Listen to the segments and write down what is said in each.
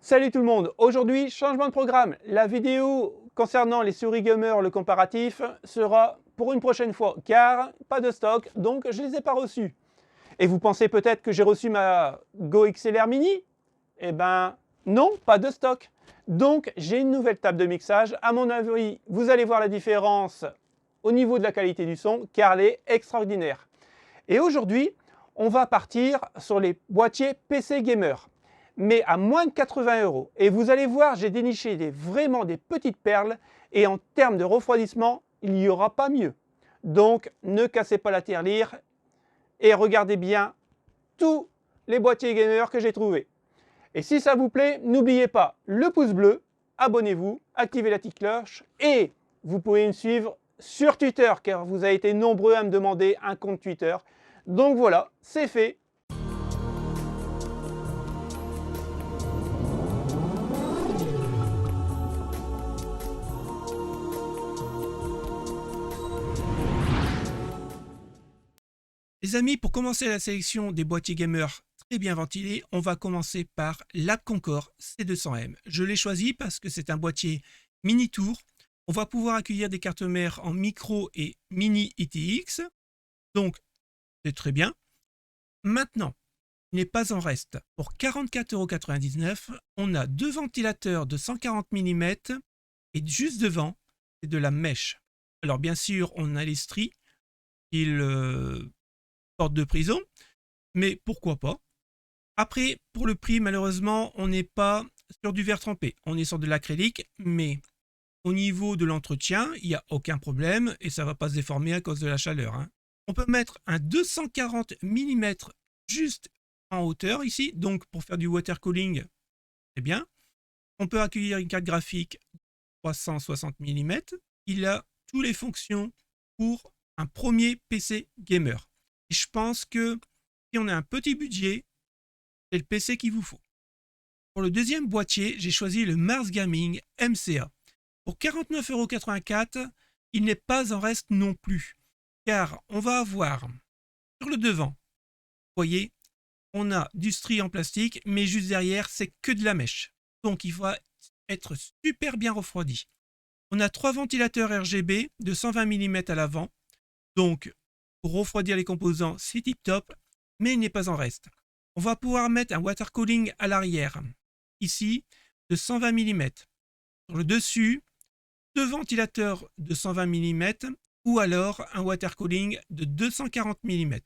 Salut tout le monde, aujourd'hui changement de programme. La vidéo concernant les souris gamer, le comparatif, sera pour une prochaine fois car pas de stock, donc je ne les ai pas reçus. Et vous pensez peut-être que j'ai reçu ma Go XLR Mini? Eh ben non, pas de stock. Donc j'ai une nouvelle table de mixage. À mon avis, vous allez voir la différence au niveau de la qualité du son car elle est extraordinaire. Et aujourd'hui, on va partir sur les boîtiers PC Gamer, mais à moins de 80 euros. Et vous allez voir, j'ai déniché vraiment des petites perles, et en termes de refroidissement, il n'y aura pas mieux. Donc, ne cassez pas la tirelire, et regardez bien tous les boîtiers gamer que j'ai trouvés. Et si ça vous plaît, n'oubliez pas le pouce bleu, abonnez-vous, activez la petite cloche, et vous pouvez me suivre sur Twitter, car vous avez été nombreux à me demander un compte Twitter. Donc voilà, c'est fait. Les amis, pour commencer la sélection des boîtiers gamer très bien ventilés, on va commencer par l'App-Concord C200M. Je l'ai choisi parce que c'est un boîtier mini tour. On va pouvoir accueillir des cartes mères en micro et mini ITX. Donc, c'est très bien. Maintenant, il n'est pas en reste. Pour 44,99 €, on a deux ventilateurs de 140 mm et juste devant, c'est de la mèche. Alors bien sûr, on a les stries, porte de prison, mais pourquoi pas. Après, pour le prix, malheureusement, on n'est pas sur du verre trempé. On est sur de l'acrylique, mais au niveau de l'entretien, il n'y a aucun problème et ça ne va pas se déformer à cause de la chaleur, hein. On peut mettre un 240 mm juste en hauteur ici, donc pour faire du water cooling, c'est bien. On peut accueillir une carte graphique 360 mm. Il a toutes les fonctions pour un premier PC gamer. Et je pense que si on a un petit budget, c'est le PC qu'il vous faut. Pour le deuxième boîtier, j'ai choisi le Mars Gaming MCA. Pour 49,84 €, il n'est pas en reste non plus, car on va avoir sur le devant, vous voyez, on a du stri en plastique, mais juste derrière, c'est que de la mèche. Donc il va être super bien refroidi. On a trois ventilateurs RGB de 120 mm à l'avant, donc pour refroidir les composants, c'est tip top, mais il n'est pas en reste. On va pouvoir mettre un water cooling à l'arrière, ici, de 120 mm. Sur le dessus, deux ventilateurs de 120 mm ou alors un water cooling de 240 mm.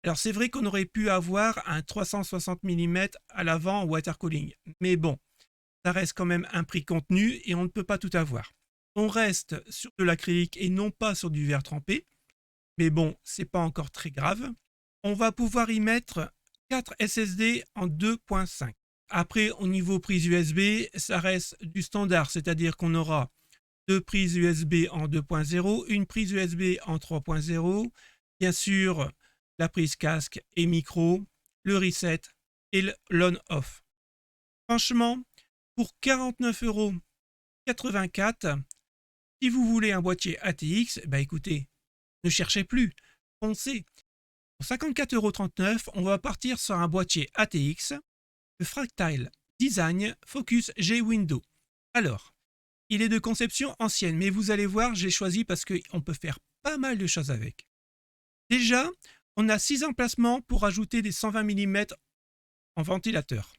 Alors c'est vrai qu'on aurait pu avoir un 360 mm à l'avant en water cooling, mais bon, ça reste quand même un prix contenu et on ne peut pas tout avoir. On reste sur de l'acrylique et non pas sur du verre trempé, mais bon, c'est pas encore très grave. On va pouvoir y mettre 4 SSD en 2.5. Après, au niveau prise USB, ça reste du standard, c'est-à-dire qu'on aura deux prises USB en 2.0, une prise USB en 3.0, bien sûr la prise casque et micro, le reset et l'on-off. Franchement, pour 49,84 €, si vous voulez un boîtier ATX, bah écoutez, ne cherchez plus, foncez. Pour 54,39 €, on va partir sur un boîtier ATX, le Fractile Design Focus G Window. Alors, il est de conception ancienne, mais vous allez voir, j'ai choisi parce qu'on peut faire pas mal de choses avec. Déjà, on a 6 emplacements pour ajouter des 120 mm en ventilateur.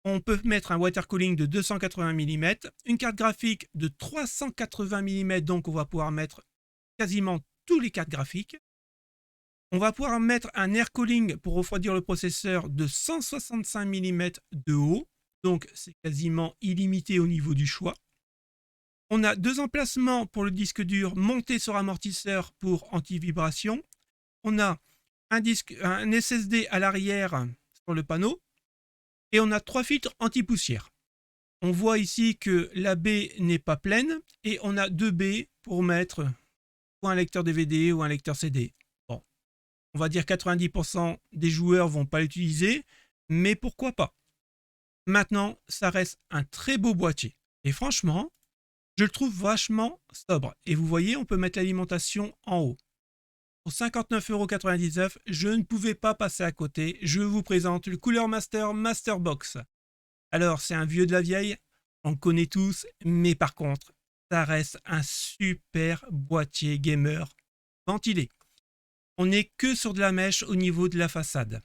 On peut mettre un water cooling de 280 mm, une carte graphique de 380 mm, donc on va pouvoir mettre quasiment tous les cartes graphiques. On va pouvoir mettre un air cooling pour refroidir le processeur de 165 mm de haut, donc c'est quasiment illimité au niveau du choix. On a deux emplacements pour le disque dur monté sur amortisseur pour anti-vibration. On a un SSD à l'arrière sur le panneau et on a trois filtres anti-poussière. On voit ici que la baie n'est pas pleine et on a deux baies pour mettre ou un lecteur DVD ou un lecteur CD. Bon, on va dire 90% des joueurs vont pas l'utiliser, mais pourquoi pas. Maintenant, ça reste un très beau boîtier et franchement, je le trouve vachement sobre. Et vous voyez, on peut mettre l'alimentation en haut. Pour 59,99 €, je ne pouvais pas passer à côté. Je vous présente le Cooler Master Masterbox. Alors, c'est un vieux de la vieille, on le connaît tous, mais par contre, ça reste un super boîtier gamer ventilé. On n'est que sur de la mèche au niveau de la façade.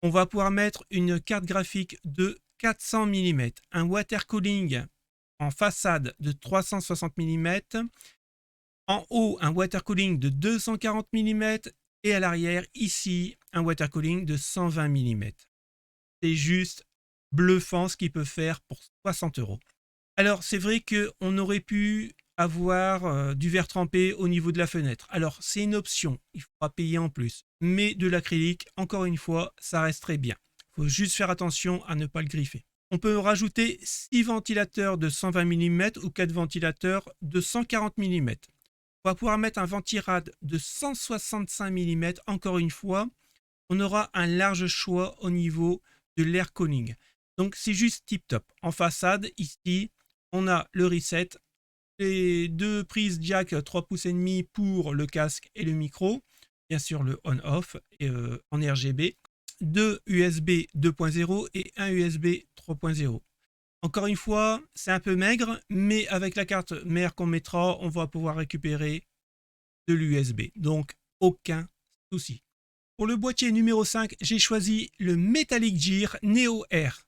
On va pouvoir mettre une carte graphique de 400 mm, un water cooling en façade de 360 mm, en haut un water cooling de 240 mm et à l'arrière ici un water cooling de 120 mm. C'est juste bluffant ce qu'il peut faire pour 60 €. Alors c'est vrai qu'on aurait pu avoir du verre trempé au niveau de la fenêtre. Alors c'est une option, il faudra payer en plus. Mais de l'acrylique, encore une fois, ça reste très bien. Il faut juste faire attention à ne pas le griffer. On peut rajouter 6 ventilateurs de 120 mm ou 4 ventilateurs de 140 mm. On va pouvoir mettre un ventirad de 165 mm. Encore une fois, on aura un large choix au niveau de l'air cooling. Donc c'est juste tip top. En façade, ici, on a le reset, les deux prises jack 3 pouces et demi pour le casque et le micro, bien sûr le on-off en RGB, 2 USB 2.0 et un USB 3.0. Encore une fois, c'est un peu maigre, mais avec la carte mère qu'on mettra, on va pouvoir récupérer de l'USB. Donc, aucun souci. Pour le boîtier numéro 5, j'ai choisi le Metallic Gear Neo Air.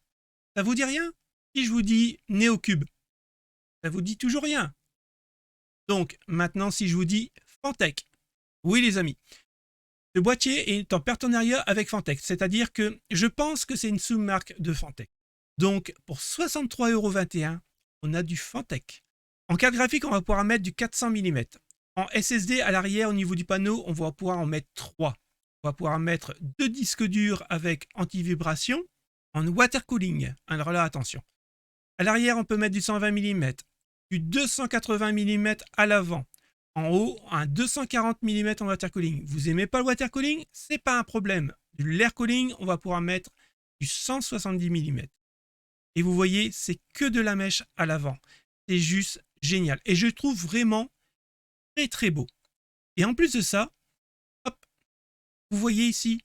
Ça vous dit rien? Si je vous dis Neo Cube, ça vous dit toujours rien. Donc, maintenant, si je vous dis Fantech, oui les amis, le boîtier est en partenariat avec Fantech, c'est-à-dire que je pense que c'est une sous-marque de Fantech. Donc, pour 63,21 €, on a du Fantech. En carte graphique, on va pouvoir mettre du 400 mm. En SSD, à l'arrière, au niveau du panneau, on va pouvoir en mettre 3. On va pouvoir mettre 2 disques durs avec anti-vibration en water cooling. Alors là, attention. À l'arrière, on peut mettre du 120 mm, du 280 mm à l'avant. En haut, un 240 mm en water cooling. Vous aimez pas le water cooling? C'est pas un problème. De l'air cooling, on va pouvoir mettre du 170 mm. Et vous voyez, c'est que de la mèche à l'avant. C'est juste génial. Et je trouve vraiment très très beau. Et en plus de ça, hop, vous voyez ici,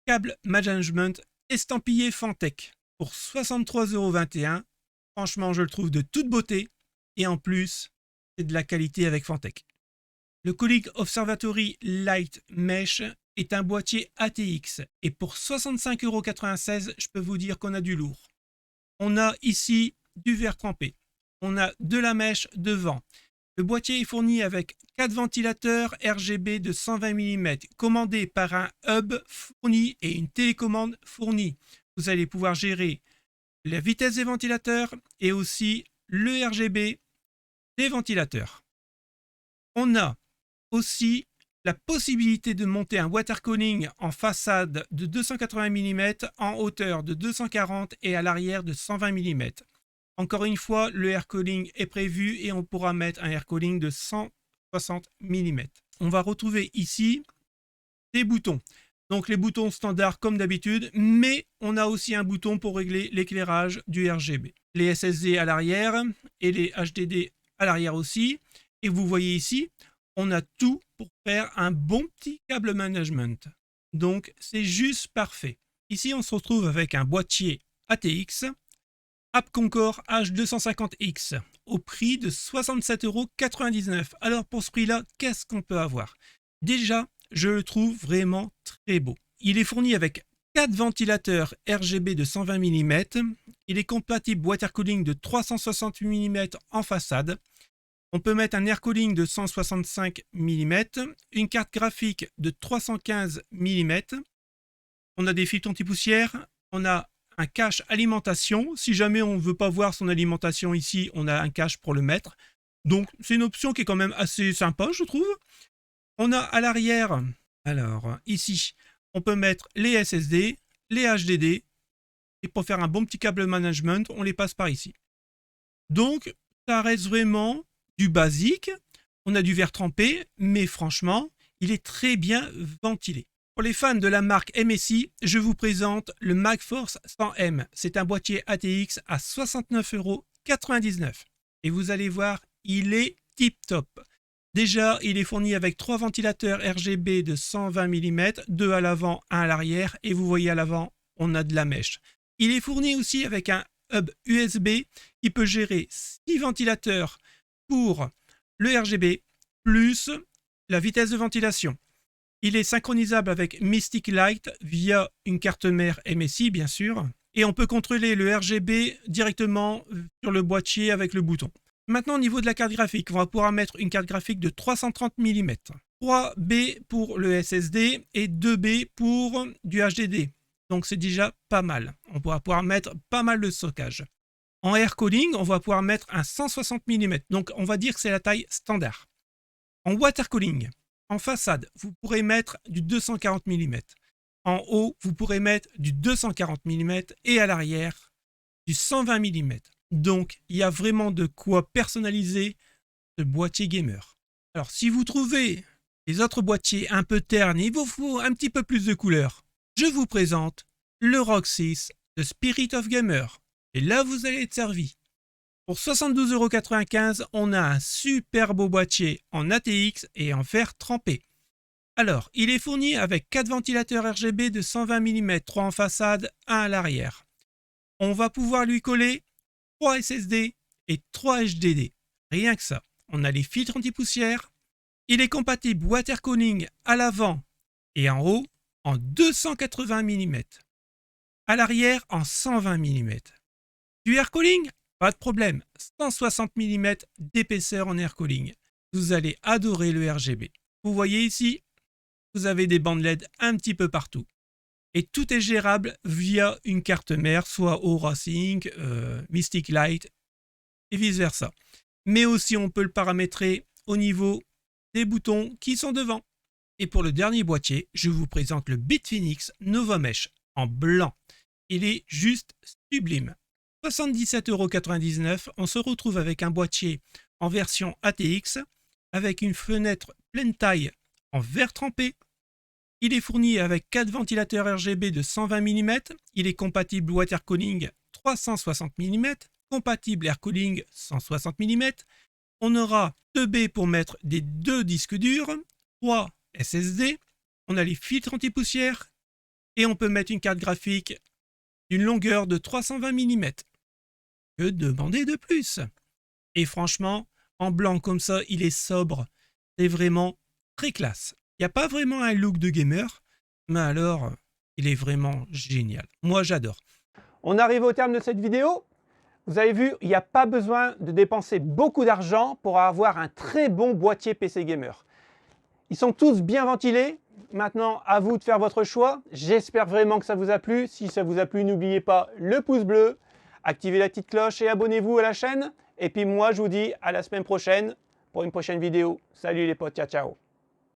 câble management estampillé Fantech pour 63,21 €. Franchement, je le trouve de toute beauté. Et en plus, c'est de la qualité avec Fantech. Le Colic Observatory Light Mesh est un boîtier ATX. Et pour 65,96 €, je peux vous dire qu'on a du lourd. On a ici du verre trempé. On a de la mèche devant. Le boîtier est fourni avec 4 ventilateurs RGB de 120 mm, commandés par un hub fourni et une télécommande fournie. Vous allez pouvoir gérer la vitesse des ventilateurs et aussi le RGB des ventilateurs. On a aussi la possibilité de monter un water cooling en façade de 280 mm, en hauteur de 240 et à l'arrière de 120 mm. Encore une fois, le air cooling est prévu et on pourra mettre un air cooling de 160 mm. On va retrouver ici des boutons. Donc les boutons standards comme d'habitude, mais on a aussi un bouton pour régler l'éclairage du RGB. Les SSD à l'arrière et les HDD à l'arrière aussi. Et vous voyez ici, on a tout pour faire un bon petit câble management. Donc c'est juste parfait. Ici, on se retrouve avec un boîtier ATX AppConcore H250X au prix de 67,99 €. Alors pour ce prix-là, qu'est-ce qu'on peut avoir? Déjà, je le trouve vraiment très beau. Il est fourni avec 4 ventilateurs RGB de 120 mm. Il est compatible water cooling de 360 mm en façade. On peut mettre un air cooling de 165 mm, une carte graphique de 315 mm. On a des filtres anti-poussière, on a un cache alimentation. Si jamais on ne veut pas voir son alimentation ici, on a un cache pour le mettre. Donc c'est une option qui est quand même assez sympa, je trouve. On a à l'arrière, alors ici, on peut mettre les SSD, les HDD. Et pour faire un bon petit câble management, on les passe par ici. Donc ça reste vraiment du basique. On a du verre trempé, mais franchement, il est très bien ventilé. Pour les fans de la marque MSI, je vous présente le MagForce 100M. C'est un boîtier ATX à 69,99 €. Et vous allez voir, il est tip top. Déjà, il est fourni avec 3 ventilateurs RGB de 120 mm, 2 à l'avant, 1 à l'arrière. Et vous voyez à l'avant, on a de la mèche. Il est fourni aussi avec un hub USB qui peut gérer 6 ventilateurs pour le RGB plus la vitesse de ventilation. Il est synchronisable avec Mystic Light via une carte mère MSI bien sûr. Et on peut contrôler le RGB directement sur le boîtier avec le bouton. Maintenant au niveau de la carte graphique, on va pouvoir mettre une carte graphique de 330 mm. 3B pour le SSD et 2B pour du HDD. Donc c'est déjà pas mal. On va pouvoir mettre pas mal de stockage. En air cooling, on va pouvoir mettre un 160 mm. Donc on va dire que c'est la taille standard. En water cooling, en façade, vous pourrez mettre du 240 mm. En haut, vous pourrez mettre du 240 mm et à l'arrière, du 120 mm. Donc, il y a vraiment de quoi personnaliser ce boîtier gamer. Alors, si vous trouvez les autres boîtiers un peu ternes, il vous faut un petit peu plus de couleur, je vous présente le ROG 6 de Spirit of Gamer. Et là, vous allez être servi. Pour 72,95 €, on a un super beau boîtier en ATX et en fer trempé. Alors, il est fourni avec 4 ventilateurs RGB de 120 mm, 3 en façade, 1 à l'arrière. On va pouvoir lui coller 3 SSD et 3 HDD. Rien que ça. On a les filtres anti-poussière. Il est compatible water cooling à l'avant et en haut en 280 mm. À l'arrière en 120 mm. Du air cooling, pas de problème. 160 mm d'épaisseur en air cooling. Vous allez adorer le RGB. Vous voyez ici, vous avez des bandes LED un petit peu partout. Et tout est gérable via une carte mère, soit Aura Sync, Mystic Light et vice versa. Mais aussi on peut le paramétrer au niveau des boutons qui sont devant. Et pour le dernier boîtier, je vous présente le Bitfinex Nova Mesh en blanc. Il est juste sublime. 77,99 €, on se retrouve avec un boîtier en version ATX avec une fenêtre pleine taille en verre trempé. Il est fourni avec 4 ventilateurs RGB de 120 mm. Il est compatible water cooling 360 mm, compatible air cooling 160 mm. On aura 2B pour mettre des 2 disques durs, 3 SSD. On a les filtres anti-poussière et on peut mettre une carte graphique d'une longueur de 320 mm. Que demander de plus? Et franchement, en blanc comme ça, il est sobre. C'est vraiment très classe. Il n'y a pas vraiment un look de gamer, mais alors, il est vraiment génial. Moi, j'adore. On arrive au terme de cette vidéo. Vous avez vu, il n'y a pas besoin de dépenser beaucoup d'argent pour avoir un très bon boîtier PC gamer. Ils sont tous bien ventilés. Maintenant, à vous de faire votre choix. J'espère vraiment que ça vous a plu. Si ça vous a plu, n'oubliez pas le pouce bleu, activez la petite cloche et abonnez-vous à la chaîne. Et puis moi, je vous dis à la semaine prochaine pour une prochaine vidéo. Salut les potes, ciao ciao.